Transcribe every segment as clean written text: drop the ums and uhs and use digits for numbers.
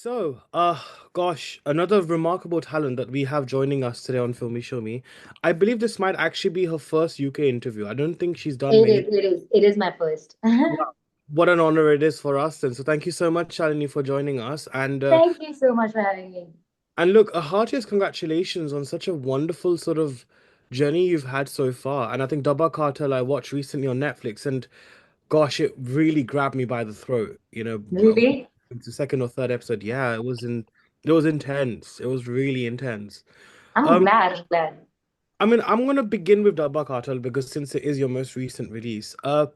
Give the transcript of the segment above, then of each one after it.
So, gosh, another remarkable talent that we have joining us today on Filme Shilmy. I believe this might actually be her first UK interview. I don't think she's done It many. is, it is, it is my first. Yeah. What an honor it is for us, and so thank you so much, Shalini, for joining us. Thank you so much for having me. And look, a heartiest congratulations on such a wonderful sort of journey you've had so far. And I think Dabba Cartel I watched recently on Netflix, and gosh, it really grabbed me by the throat. Really? It's the second or third episode. Yeah, it was intense. It was really intense. I'm Um, glad, I'm glad. I mean, I'm gonna begin with Dabba Cartel because since it is your most recent release, I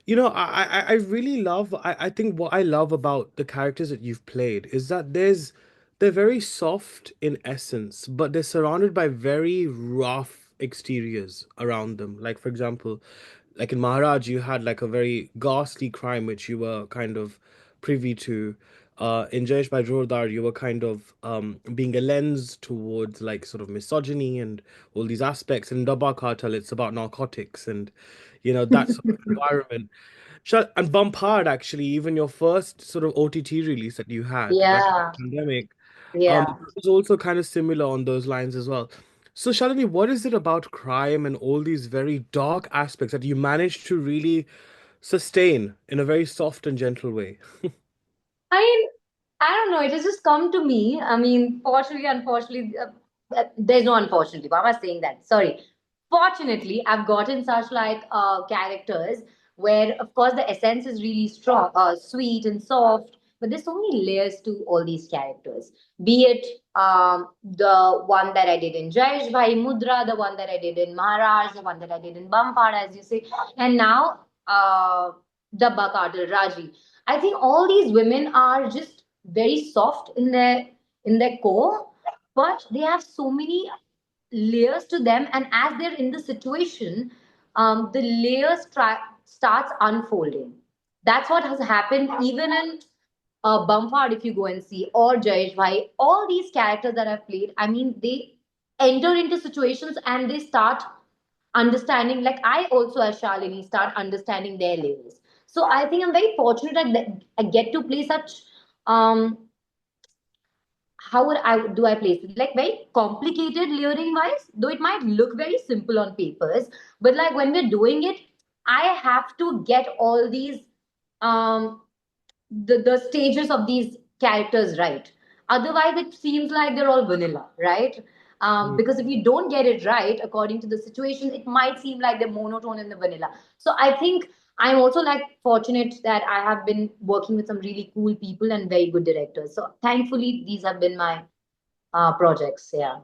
really love. I think what I love about the characters that you've played is that they're very soft in essence, but they're surrounded by very rough exteriors around them. Like for example, like in Maharaj, you had like a very ghastly crime which you were kind of privy to. In Jayeshbhai Jordaar, you were kind of being a lens towards like sort of misogyny and all these aspects. In Dabba Cartel, it's about narcotics and that sort of environment. And Bump Hard, actually, even your first sort of OTT release that you had back in Yeah, the pandemic, yeah. was also kind of similar on those lines as well. So, Shalini, what is it about crime and all these very dark aspects that you managed to really sustain in a very soft and gentle way? I mean, I don't know. It has just come to me. I mean, fortunately, unfortunately, there's no unfortunately. Why am I saying that? Sorry. Fortunately, I've gotten such like characters where, of course, the essence is really strong, sweet and soft. But there's so many layers to all these characters. Be it the one that I did in Jayeshbhai, Mudra, the one that I did in Maharaj, the one that I did in Bampad, as you say, and now Dabba Cartel, Raji. I think all these women are just very soft in their core, but they have so many layers to them, and as they're in the situation, the starts unfolding. That's what has happened even in Bumford, if you go and see, or Jayesh Bhai, all these characters that I've played, I mean, they enter into situations and they start understanding, like I also, as Shalini, start understanding their layers. So I think I'm very fortunate that I get to play such um how would I do I place it? Like very complicated layering wise, though it might look very simple on papers, but like when we're doing it, I have to get all these um the stages of these characters right. Otherwise, it seems like they're all vanilla, right? Because if you don't get it right according to the situation, it might seem like they're monotone and the vanilla. So I think I'm also like fortunate that I have been working with some really cool people and very good directors. So thankfully, these have been my projects. Yeah.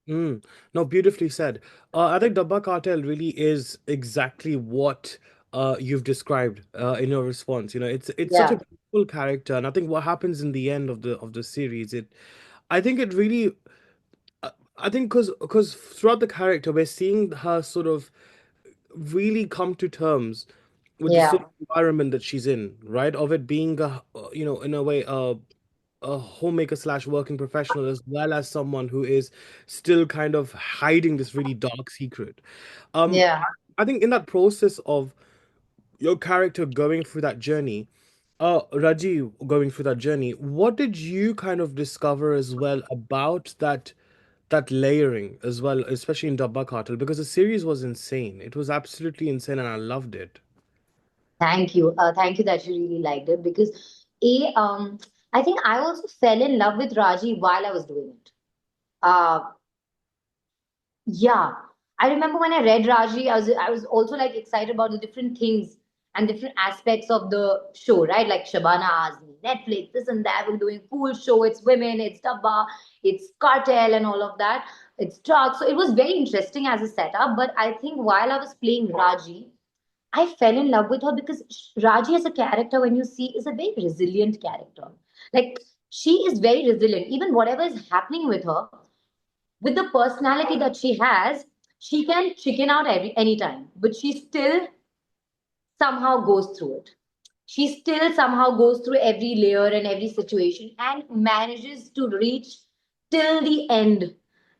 Mm. No, beautifully said. I think Dabba Cartel really is exactly what you've described in your response. It's such a Yeah. beautiful character, and I think what happens in the end of the series, I think it really, I think because throughout the character, we're seeing her sort of really come to terms with the Yeah. sort of environment that she's in, right? Of it being in a way, a homemaker slash working professional as well as someone who is still kind of hiding this really dark secret. Um, Yeah. I think in that process of your character going through that journey, Raji going through that journey, what did you kind of discover as well about that layering as well, especially in Dabba Cartel? Because the series was insane. It was absolutely insane, and I loved it. Thank you. Thank you that you really liked it because I think I also fell in love with Raji while I was doing it. Uh, yeah, I remember when I read Raji, I was also like excited about the different things and different aspects of the show, right? Like Shabana asked me, Netflix, this and that, we're doing a cool show. It's women, it's Dabba, it's cartel, and all of that. It's drugs. So it was very interesting as a setup. But I think while I was playing Raji, I fell in love with her because Raji as a character, when you see, is a very resilient character. Like she is very resilient. Even whatever is happening with her, with the personality that she has, she can chicken out every anytime, but she still somehow goes through it. She still somehow goes through every layer and every situation and manages to reach till the end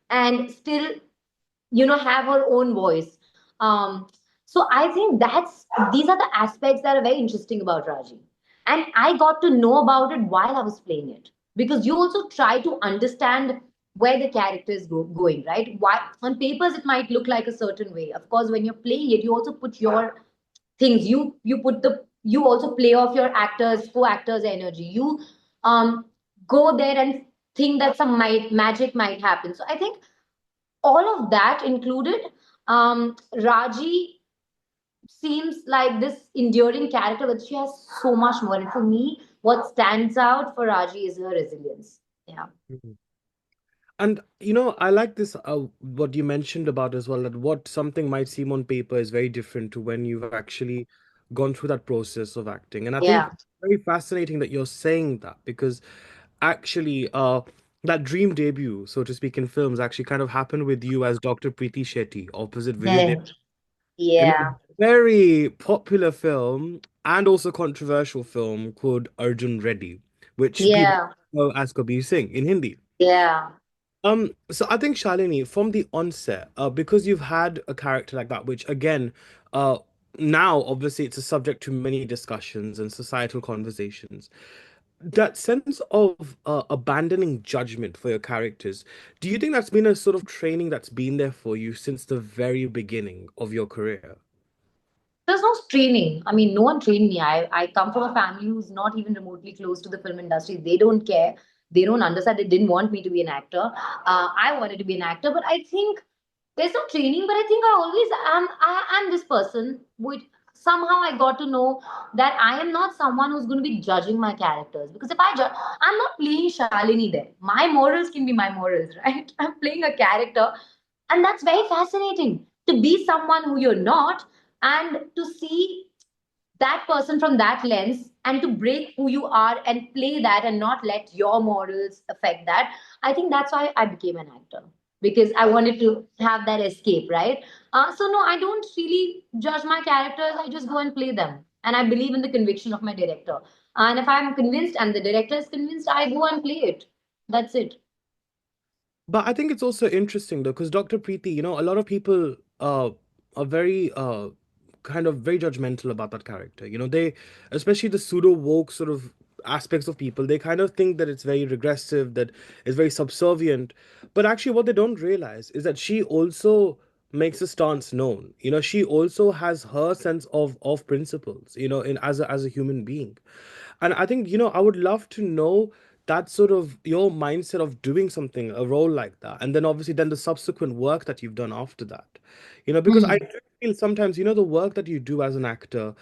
and still have her own voice. So I think that's these are the aspects that are very interesting about Raji, and I got to know about it while I was playing it because you also try to understand where the character is going, right? Why on papers it might look like a certain way. Of course, when you're playing it, you also put your things. You also play off your actors, co-actors' energy. You um go there and think that some magic might happen. So I think all of that included, Raji seems like this enduring character, but she has so much more. And for me, what stands out for Raji is her resilience. Yeah. Mhm. And you know, I like this what you mentioned about as well, that what something might seem on paper is very different to when you've actually gone through that process of acting. And I think Yeah. it's very fascinating that you're saying that because actually that dream debut, so to speak, in films actually kind of happened with you as Dr. Preeti Shetty opposite Vijay Dev Yeah. in a Yeah. very popular film and also controversial film called Arjun Reddy, which people Yeah. know as Kabir Singh in Hindi. Yeah. So I think Shalini, from the onset, because you've had a character like that, which again, uh, now obviously it's a subject to many discussions and societal conversations. That sense of abandoning judgment for your characters, do you think that's been a sort of training that's been there for you since the very beginning of your career? There's no training. I mean, no one trained me. I come from a family who's not even remotely close to the film industry. They don't care. They don't understand. They didn't want me to be an actor. I wanted to be an actor, but I think there's no training. But I think I always am. I am this person. Which somehow I got to know that I am not someone who's going to be judging my characters. Because if I judge, I'm not playing Shalini there. My morals can be my morals, right? I'm playing a character, and that's very fascinating to be someone who you're not and to see that person from that lens and to break who you are and play that and not let your morals affect that. I think that's why I became an actor, because I wanted to have that escape, right? So no, I don't really judge my characters. I just go and play them, and I believe in the conviction of my director. And if I'm convinced and the director is convinced, I go and play it. That's it. But I think it's also interesting though, because Dr. Preeti, you know, a lot of people are very kind of very judgmental about that character. You know, they, especially the pseudo woke sort of aspects of people, they kind of think that it's very regressive, that it's very subservient. But actually, what they don't realize is that she also makes a stance known. You know, she also has her sense of principles. You know, in as a human being. And I think, you know, I would love to know that sort of your mindset of doing something, a role like that. And then obviously then the subsequent work that you've done after that. You know, because I Hmm. do feel sometimes, you know, the work that you do as an actor,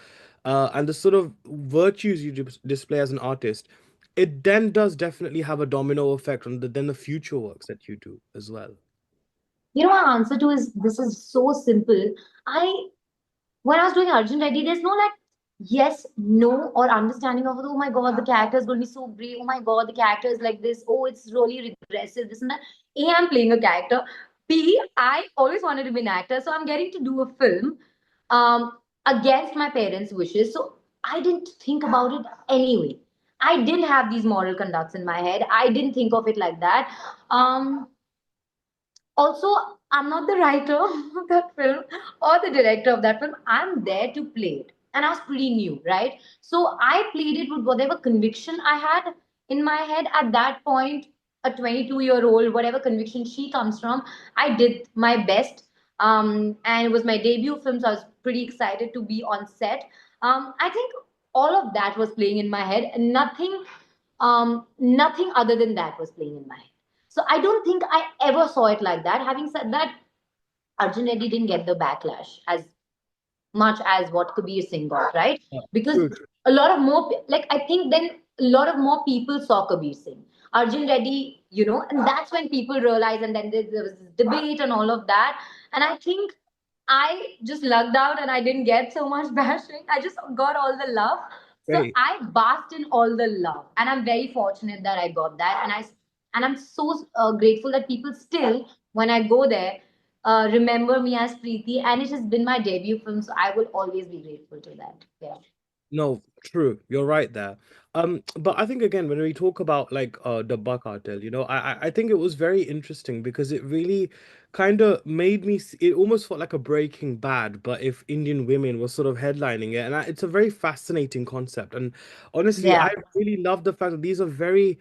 and the sort of virtues you display as an artist, it then does definitely have a domino effect on the future works that you do as well. You know, my answer to is this is so simple. I when I was doing Arjun Reddy, there's no like yes, no, or understanding of oh my god, the character is going to be so brave. Oh my god, the character is like this. Oh, it's really regressive. This and that. A, I'm playing a character. B, I always wanted to be an actor, so I'm getting to do a film against my parents' wishes. So I didn't think about it anyway. I didn't have these moral conducts in my head. I didn't think of it like that. Um, Also, I'm not the writer of that film or the director of that film. I'm there to play it, and I was pretty new, right? So I played it with whatever conviction I had in my head at that point. A 22-year-old, whatever conviction she comes from, I did my best. And it was my debut film, so I was pretty excited to be on set. I think all of that was playing in my head, and nothing other than that was playing in my head. So I don't think I ever saw it like that. Having said that, Arjun Reddy didn't get the backlash as much as what Kabir Singh got, right? Yeah, Because true. a lot of more, like I think then a lot of more people saw Kabir Singh. Arjun Reddy, and that's when people realized, and then there was this debate and all of that. And I think I just lucked out and I didn't get so much bashing. I just got all the love. So Great. I basked in all the love, and I'm very fortunate that I got that. And I'm so grateful that people still, when I go there, remember me as Preeti, and it has been my debut film, so I will always be grateful to that. Yeah. No, true. You're right there. But I think again, when we talk about like the Dabba Cartel, you know, I think it was very interesting because it really kind of made me. It almost felt like a Breaking Bad, but if Indian women were sort of headlining it, and it's a very fascinating concept. And honestly, I Yeah. really love the fact that these are very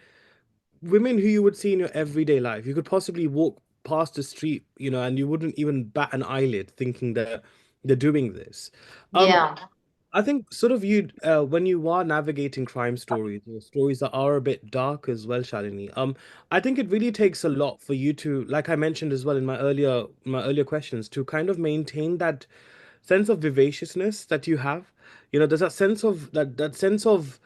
women who you would see in your everyday life. You could possibly walk past the street, and you wouldn't even bat an eyelid thinking that they're doing this. Um, Yeah. I think sort of when you are navigating crime stories or stories that are a bit dark as well, Shalini. I think it really takes a lot for you to, like I mentioned as well in my earlier questions, to kind of maintain that sense of vivaciousness that you have. There's that sense of that sense of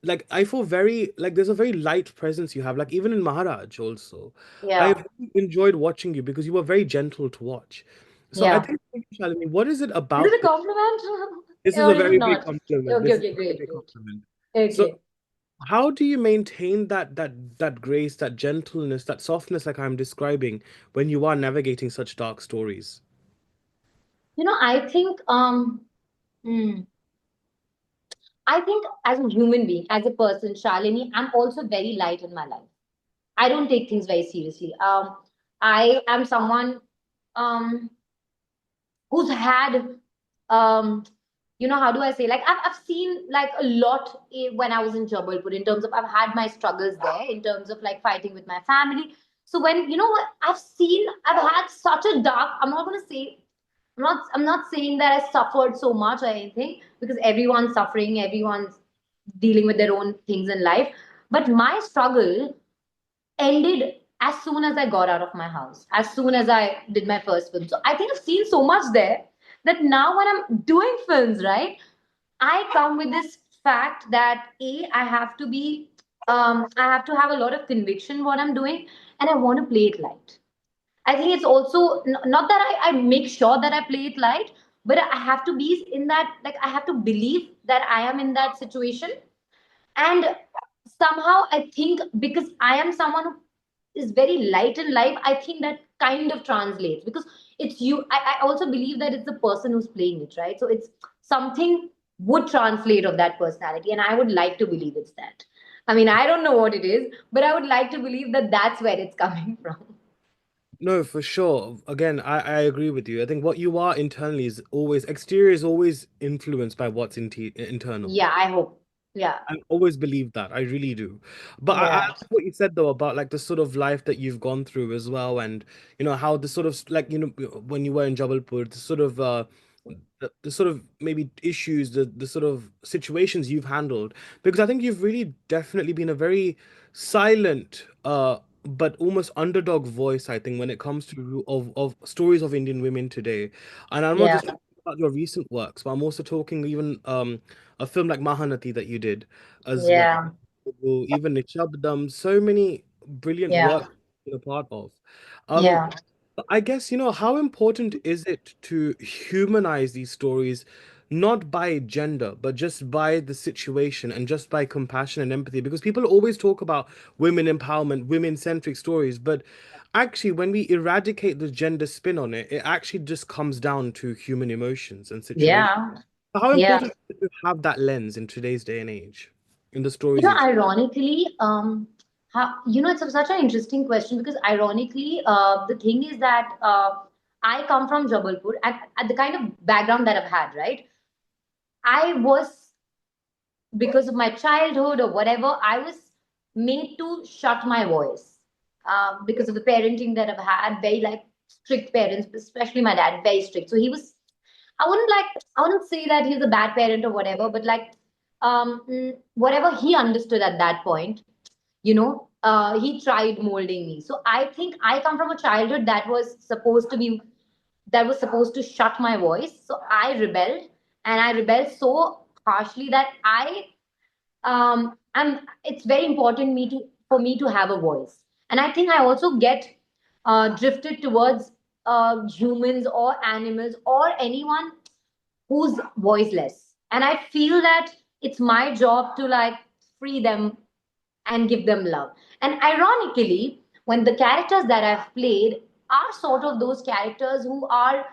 like I feel very like there's a very light presence you have. Like even in Maharaj also, I Yeah. really enjoyed watching you because you were very gentle to watch. So I Yeah. think, Shalini, what is it Is it about a compliment? this is Or a is it very big not? compliment. Okay, This is okay, a very great, big great. compliment. So, Okay. how do you maintain that grace, that gentleness, that softness, like I'm describing, when you are navigating such dark stories? I think hmm, I think as a human being, as a person, Shalini, I'm also very light in my life. I don't take things very seriously. I am someone um who's had um how do I say, like I've seen like a lot when I was in Jabalpur, in terms of I've had my struggles there in terms of like fighting with my family. So when what I've had such a dark, I'm not gonna say, I'm not saying that I suffered so much or anything, because everyone's suffering, everyone's dealing with their own things in life. But my struggle ended as soon as I got out of my house, as soon as I did my first film. So I think I've seen so much there that now when I'm doing films, right, I come with this fact that I have to be, I have to have a lot of conviction what I'm doing, and I want to play it light. I think it's also not that I make sure that I play it light, but I have to be in that, like I have to believe that I am in that situation. And somehow I think because I am someone who is very light in life, I think that kind of translates, because it's you. I also believe that it's the person who's playing it, right? So it's something would translate of that personality, and I would like to believe it's that. I mean, I don't know what it is, but I would like to believe that that's where it's coming from. No, for sure. Again, I agree with you. I think what you are internally is always exterior is always influenced by what's internal. Yeah, I hope. Yeah. I always believe that. I really do. But I Yeah. like what you said though about like the sort of life that you've gone through as well, and how the sort of like when you were in Jabalpur, the sort of the sort of maybe issues, the sort of situations you've handled, because I think you've really definitely been a very silent but almost underdog voice, I think, when it comes to of stories of Indian women today. And I'm not Yeah. just talking about your recent works, but I'm also talking even a film like Mahanati that you did as well. Yeah. Even Nishabdam, so many brilliant Yeah. work you're a part of. Um, Yeah. I guess, how important is it to humanize these stories, not by gender, but just by the situation and just by compassion and empathy? Because people always talk about women empowerment, women-centric stories, but actually, when we eradicate the gender spin on it, it actually just comes down to human emotions and situations. Yeah. How Yeah. important is it to have that lens in today's day and age in the stories you tell? Ironically, it's such an interesting question, because ironically, the thing is that I come from Jabalpur, and at the kind of background that I've had, right? I was, because of my childhood or whatever, I was made to shut my voice, because of the parenting that I've had, very like strict parents, especially my dad, very strict. So he was, I wouldn't say that he's a bad parent or whatever, but like, whatever he understood at that point, he tried molding me. So I think I come from a childhood that was supposed to shut my voice. So I rebelled, and I rebelled so harshly that I'm it's very important for me to have a voice. And I think I also get drifted towards humans or animals or anyone who's voiceless. And I feel that it's my job to like free them and give them love. And ironically, when the characters that I've played are sort of those characters who are,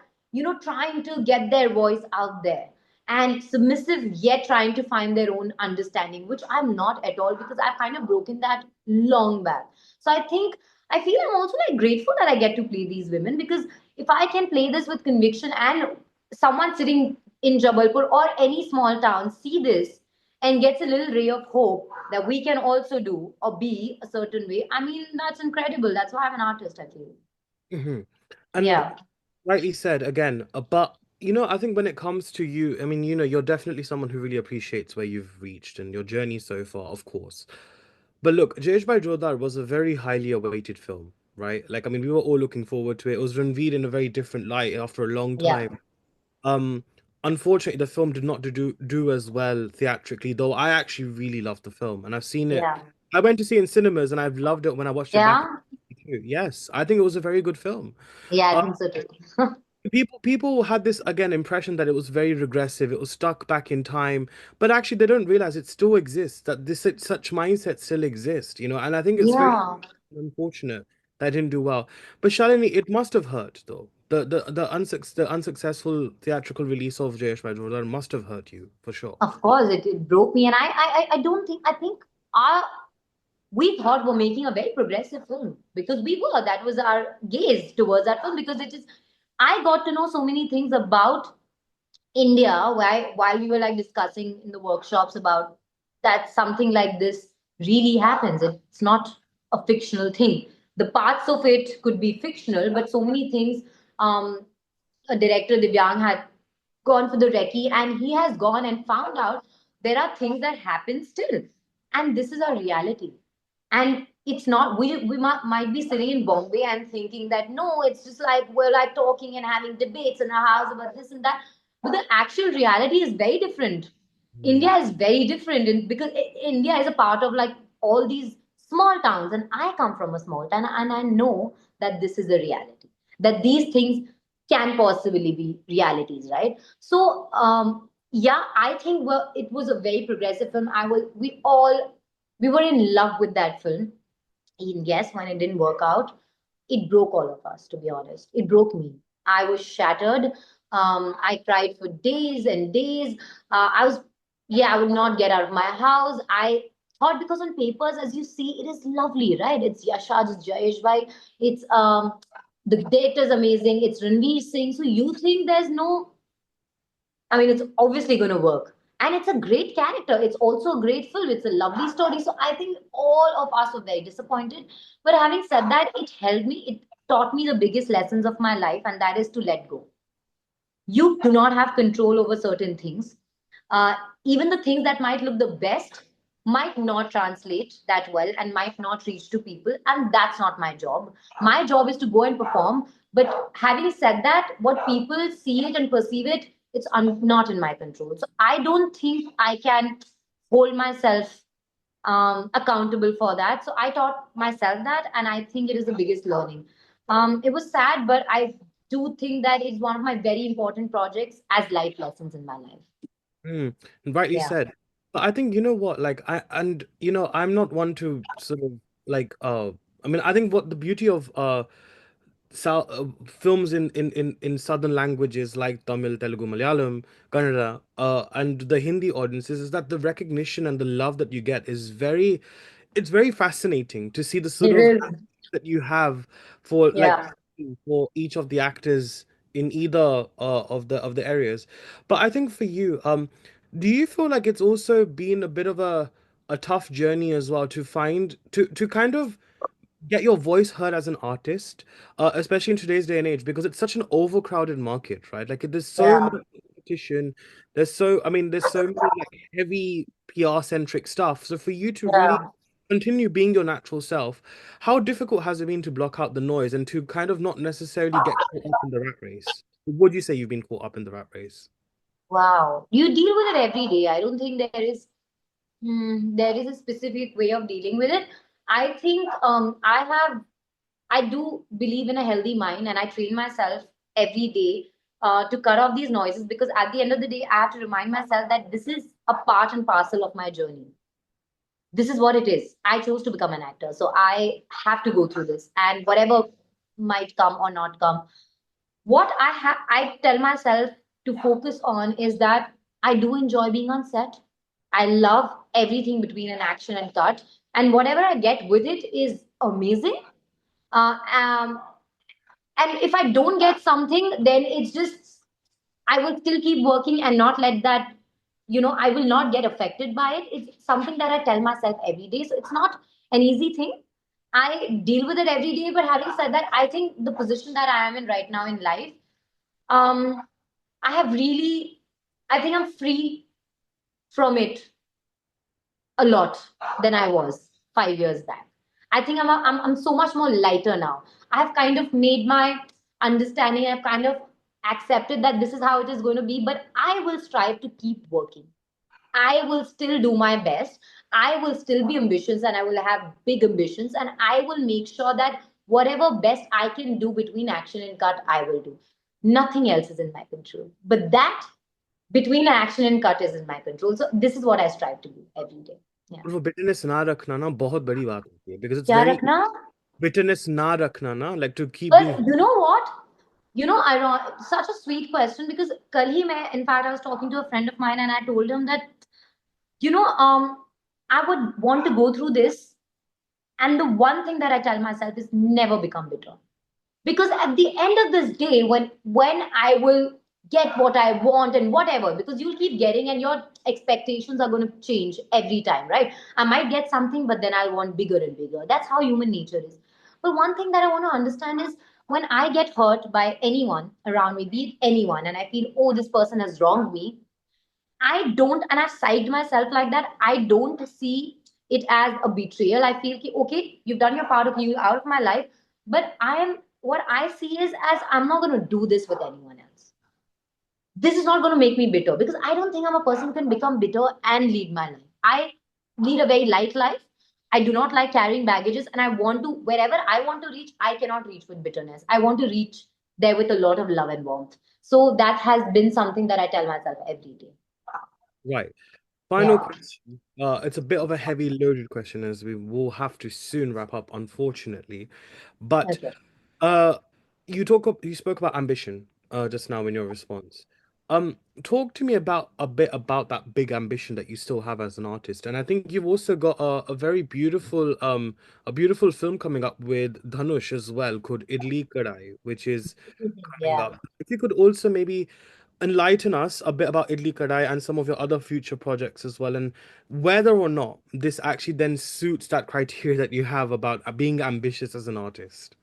trying to get their voice out there, and submissive yet trying to find their own understanding, which I'm not at all, because I've kind of broken that long back. So I feel I'm also like grateful that I get to play these women, because if I can play this with conviction, and someone sitting in Jabalpur or any small town see this and gets a little ray of hope that we can also do or be a certain way, I mean, that's incredible. That's why I'm an artist, I feel. Hmm. And Yeah. rightly said again, but I think when it comes to you, I mean, you're definitely someone who really appreciates where you've reached and your journey so far, of course. But look, Jayeshbhai Jordaar was a very highly awaited film, right? Like, I mean, we were all looking forward to it. It was revealed in a very different light after a long Yeah. time. Um, Unfortunately, the film did not do as well theatrically, though I actually really loved the film, and I've seen it. Yeah. I went to see it in cinemas, and I've loved it when I watched it back. Yeah. Yes, I think it was a very good film. Yeah, I Uh, think so too. people had this again impression that it was very regressive, it was stuck back in time, but actually they don't realize it still exists, that this such mindsets still exist, and I think it's very Yeah. unfortunate that I didn't do well. But Shalini, it must have hurt though. The unsuccessful theatrical release of Jayeshbhai Jordan must have hurt you for sure. Of course, it broke me, and I don't think, I think our we thought we're making a very progressive film because we were. That was our gaze towards that film because it is. I got to know so many things about India while we were like discussing in the workshops about that something like this really happens. It's not a fictional thing. The parts of it could be fictional, but so many things. A director Divyang had gone for the recce, and he has gone and found out there are things that happen still, and this is our reality. And it's not, we might be sitting in Bombay and thinking that no, it's just like we're like talking and having debates in our house about this and that, but the actual reality is very different. Hmm. India is very different, and because India is a part of like all these small towns, and I come from a small town, and I know that this is a reality, that these things can possibly be realities, right? So yeah, I think it was a very progressive film. We were in love with that film. And yes, when it didn't work out, it broke all of us, to be honest. It broke me. I was shattered. I cried for days and days. I would not get out of my house. I thought, because on papers, as you see, it is lovely, right? It's Yashaj, it's Jayeshbhai, it's the director is amazing, it's Ranveer Singh. So you think there's no, I mean, it's obviously going to work. And it's a great character. It's also a great film. It's a lovely story. So I think all of us were very disappointed. But having said that, it helped me. It taught me the biggest lessons of my life, and that is to let go. You do not have control over certain things. Uh, Even the things that might look the best might not translate that well and might not reach to people. And that's not my job. My job is to go and perform. But having said that, what people see it and perceive it, it's not in my control. So I don't think I can hold myself accountable for that. So I taught myself that, and I think it is the biggest learning. It was sad, but I do think that it's one of my very important projects as life lessons in my life. Mm, rightly Yeah. said. But I think what, like I'm not one to sort of like I mean I think what the beauty of films in southern languages like Tamil, Telugu, Malayalam, Kannada, and the Hindi audiences is that the recognition and the love that you get is it's very fascinating to see the sort It of is. that you have for like Yeah. for each of the actors in either of the areas. But I think for you, do you feel like it's also been a bit of a tough journey as well to find to kind of get your voice heard as an artist, especially in today's day and age, because it's such an overcrowded market, right? Like there's so Yeah. much competition. There's so many like heavy PR centric stuff. So for you to really Yeah. continue being your natural self, how difficult has it been to block out the noise and to kind of not necessarily get caught up in the rat race? Would you say you've been caught up in the rat race? Wow. You deal with it every day. I don't think there is a specific way of dealing with it. I think I do believe in a healthy mind, and I train myself every day to cut off these noises, because at the end of the day, I have to remind myself that this is a part and parcel of my journey. This is what it is. I chose to become an actor, so I have to go through this, and whatever might come or not come, what I tell myself to focus on is that I do enjoy being on set. I love everything between an action and cut, and whatever I get with it is amazing. Uh, um, and if I don't get something, then it's just I will still keep working and not let that. I will not get affected by it. It's something that I tell myself every day. So it's not an easy thing. I deal with it every day. But having said that, I think the position that I am in right now in life, um, I have really, I think I'm free from it a lot than I was 5 years back. I think I'm so much more lighter now. I have kind of made my understanding. I've kind of accepted that this is how it is going to be. But I will strive to keep working. I will still do my best. I will still be ambitious and I will have big ambitions. And I will make sure that whatever best I can do between action and cut, I will do. Nothing else is in my control. But that between action and cut is in my control. So this is what I strive to do every day. Yeah. और वो bitterness ना रखना ना बहुत बड़ी बात होती है, because it's क्या very रखना? bitterness ना रखना ना, like to keep being. But you know what? Such a sweet question because kal hi in fact, I was talking to a friend of mine and I told him that, you know, I would want to go through this. And the one thing that I tell myself is never become bitter. Because at the end of this day, when I will get what I want and whatever, because you'll keep getting and your expectations are going to change every time, right? I might get something, but then I'll want bigger and bigger. That's how human nature is. But one thing that I want to understand is when I get hurt by anyone around me, be it anyone, and I feel, oh, this person has wronged me, I don't, and I've psyched myself like that. I don't see it as a betrayal. I feel, okay, you've done your part of you out of my life, but what I see is as I'm not going to do this with anyone else. This is not going to make me bitter because I don't think I'm a person who can become bitter and lead my life. I lead a very light life. I do not like carrying baggages, and I want to, wherever I want to reach, I cannot reach with bitterness. I want to reach there with a lot of love and warmth. So that has been something that I tell myself every day. Right. Final Yeah. question. It's a bit of a heavy loaded question as we will have to soon wrap up, unfortunately. But Okay. uh, you spoke about ambition just now in your response. Talk to me about a bit about that big ambition that you still have as an artist. And I think you've also got a very beautiful film coming up with Dhanush as well called Idly Kadai, which is coming Yeah. up. If you could also maybe enlighten us a bit about Idli Kadai and some of your other future projects as well, and whether or not this actually then suits that criteria that you have about being ambitious as an artist.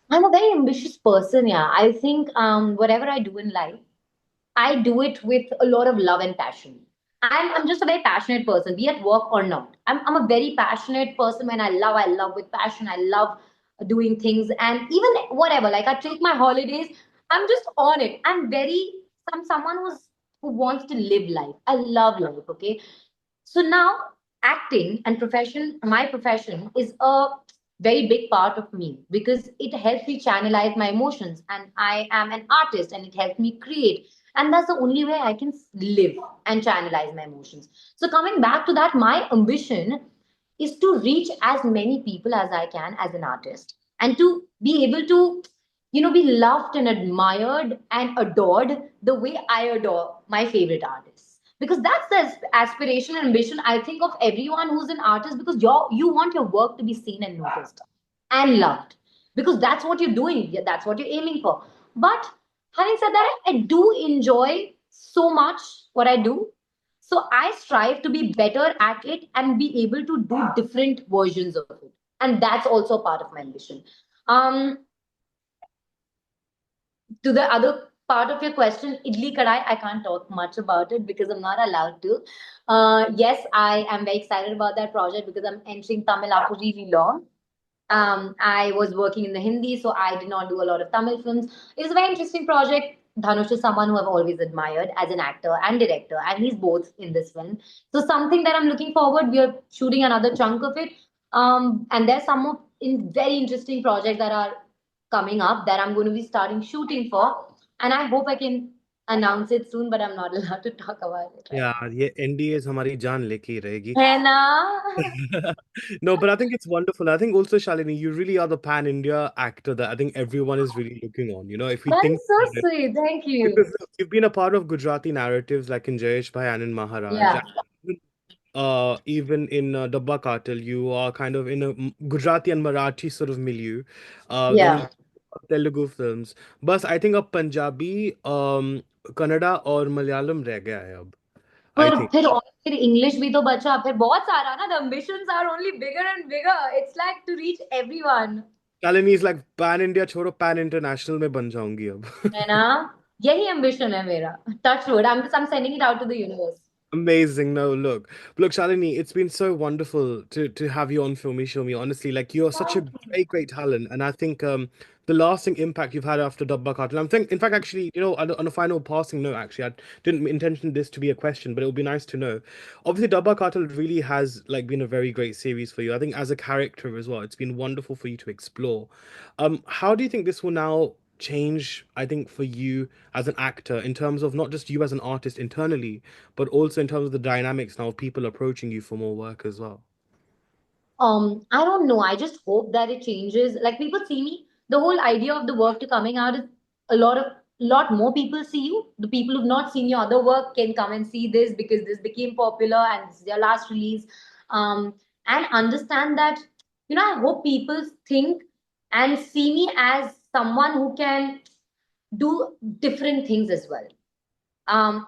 I'm a very ambitious person, yeah. I think whatever I do in life, I do it with a lot of love and passion. I'm just a very passionate person, be it work or not. I'm a very passionate person when I love with passion. I love doing things and even whatever. Like I take my holidays, I'm just on it. I'm someone who wants to live life. I love life, okay? So now acting and my profession is a very big part of me because it helps me channelize my emotions and I am an artist and it helps me create. And that's the only way I can live and channelize my emotions. So coming back to that, my ambition is to reach as many people as I can as an artist and to be able to be loved and admired and adored the way I adore my favorite artists. Because that's the aspiration and ambition I think of everyone who's an artist because you want your work to be seen and noticed and loved because that's what you're doing. Yeah, that's what you're aiming for. But having said that, I do enjoy so much what I do. So I strive to be better at it and be able to do different versions of it. And that's also part of my ambition. Um, to the other part of your question, Idli Kadai, I can't talk much about it because I'm not allowed to. Yes, I am very excited about that project because I'm entering Tamil after really long. I was working in the Hindi, so I did not do a lot of Tamil films. It was a very interesting project. Dhanush is someone who I've always admired as an actor and director, and he's both in this film. So something that I'm looking forward. We are shooting another chunk of it, and there's some more very interesting projects that are coming up that I'm going to be starting shooting for, and I hope I can announce it soon. But I'm not allowed to talk about it right Yeah, ये NDAs हमारी जान लेके ही रहेगी. now. है ना? No, but I think it's wonderful. I think also, Shalini, you really are the pan-India actor that I think everyone is really looking on. If we That think is so about it, sweet. Thank you. because you've been a part of Gujarati narratives like in Jayeshbhai and in Maharaj. Yeah. And even in Dabba Cartel, you are kind of in a Gujarati and Marathi sort of milieu. Then Yeah. Telugu films. But I think अब पंजाबी, कन्नड़ा और मलयालम रह गया है अब. I पर think. फिर और फिर इंग्लिश भी तो बचा, फिर बहुत सारा ना, the ambitions are only bigger and bigger. It's like to reach everyone. Shalini is like pan India छोड़ो pan international में बन जाऊंगी अब. है ना? यही ambition है मेरा. Touch wood. I'm sending it out to the universe. Amazing. No, look, Shalini, it's been so wonderful to have you on Filme Shilmy. Honestly, like you're such a Thank you. great talent, and I think the lasting impact you've had after Dabba Cartel. In fact, actually, on a final passing note, actually, I didn't intention this to be a question, but it would be nice to know. Obviously, Dabba Cartel really has like been a very great series for you. I think as a character as well, it's been wonderful for you to explore. How do you think this will now change, I think, for you as an actor in terms of not just you as an artist internally, but also in terms of the dynamics now of people approaching you for more work as well? I don't know. I just hope that it changes. Like people see me, the whole idea of the work to coming out is a lot more people see you. The people who've not seen your other work can come and see this because this became popular and this is their last release. And understand that, I hope people think and see me as someone who can do different things as well,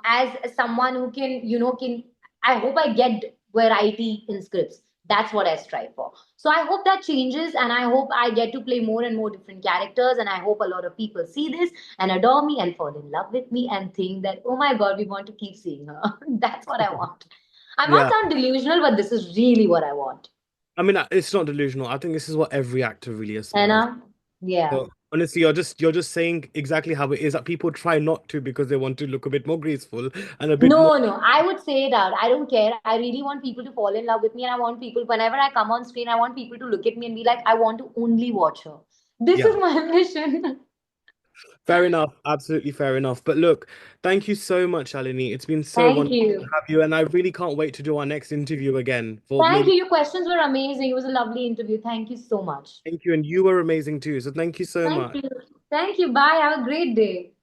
as someone who can I hope I get variety in scripts. That's what I strive for. So I hope that changes, and I hope I get to play more and more different characters, and I hope a lot of people see this and adore me and fall in love with me and think that, oh my god, we want to keep seeing her. That's what I want. I might Yeah, sound delusional, but this is really what I want. I mean, it's not delusional. I think this is what every actor really aspires. Anna? Yeah. So honestly, you're just saying exactly how it is that people try not to because they want to look a bit more graceful and a bit more. No, no, I would say that. I don't care. I really want people to fall in love with me, and I want people, whenever I come on screen, I want people to look at me and be like, I want to only watch her. This is Yeah, my mission. fair enough. Absolutely fair enough. But look, thank you so much, Shalini. It's been so Thank wonderful to you. have you, and I really can't wait to do our next interview again for Thank you. maybe. Your questions were amazing. It was a lovely interview. Thank you so much. Thank you, and you were amazing too. So thank you so Thank much. you. Thank you. Bye. Have a great day.